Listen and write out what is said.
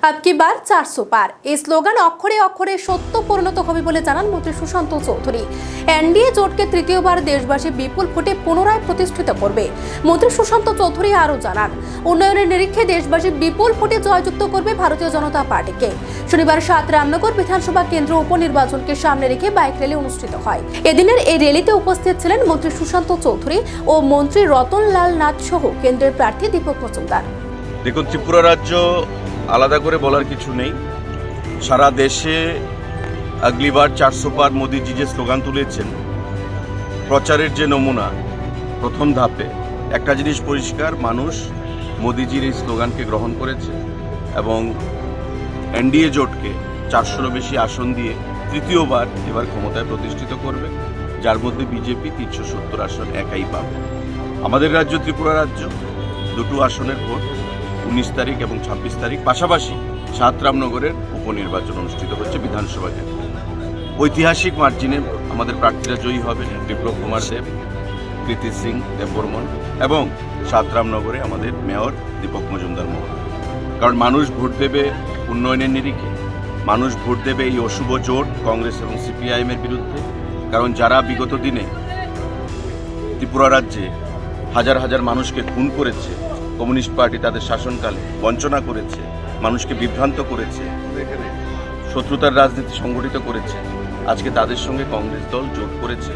अब की बार 400 पार এই স্লোগান অক্ষরে অক্ষরে সত্য পরিণত হবে বলে জানান মন্ত্রী সুশান্ত চৌধুরী। এনডিএ জোটকে তৃতীয়বার দেশবাসী বিপুল ভোটে পুনরায় প্রতিষ্ঠিত করবে। মন্ত্রী সুশান্ত চৌধুরী আরও জানান, উন্নয়নের নিরিখে দেশবাসী বিপুল ভোটে জয়যুক্ত করবে ভারতীয় জনতা পার্টিকে। শনিবার 7 রামনগর বিধানসভা কেন্দ্র উপনির্বাচনকে সামনে রেখে বাইক র্যালি অনুষ্ঠিত হয়। এদিনের এই র্যালিতে উপস্থিত ছিলেন মন্ত্রী সুশান্ত চৌধুরী ও মন্ত্রী রতনলাল নাথ সহ কেন্দ্রের প্রার্থী দীপক মজুমদার। দেখুন, ত্রিপুরা রাজ্য আলাদা করে বলার কিছু নেই। সারা দেশে আগলিবার 400 পার মোদিজি যে স্লোগান তুলেছেন, প্রচারের যে নমুনা প্রথম ধাপে, একটা জিনিস পরিষ্কার, মানুষ মোদিজির এই স্লোগানকে গ্রহণ করেছে এবং এনডিএ জোটকে 400-এরও বেশি আসন দিয়ে তৃতীয়বার এবার ক্ষমতায় প্রতিষ্ঠিত করবে, যার মধ্যে বিজেপি 370 আসন একাই পাবে। আমাদের রাজ্য ত্রিপুরা রাজ্য দুটো আসনের ভোট 19 তারিখ এবং 26 তারিখ, পাশাপাশি 7 রামনগরের উপনির্বাচন অনুষ্ঠিত হচ্ছে বিধানসভা কেন্দ্রে। ঐতিহাসিক মার্জিনে আমাদের প্রার্থীরা জয়ী হবেন, বিপ্লব কুমার দেব, কৃতি সিং দেববর্মন এবং 7 রামনগরে আমাদের মেয়র দীপক মজুমদার মহোদয়। কারণ মানুষ ভোট দেবে উন্নয়নের নিরিখে, মানুষ ভোট দেবে এই অশুভ জোট কংগ্রেস এবং সিপিআইএমের বিরুদ্ধে। কারণ যারা বিগত দিনে ত্রিপুরা রাজ্যে হাজার হাজার মানুষকে খুন করেছে, কমিউনিস্ট পার্টি তাদের শাসনকালে বঞ্চনা করেছে, মানুষকে বিভ্রান্ত করেছে, শত্রুতার রাজনীতি সংগঠিত করেছে, আজকে তাদের সঙ্গে কংগ্রেস দল জোট করেছে।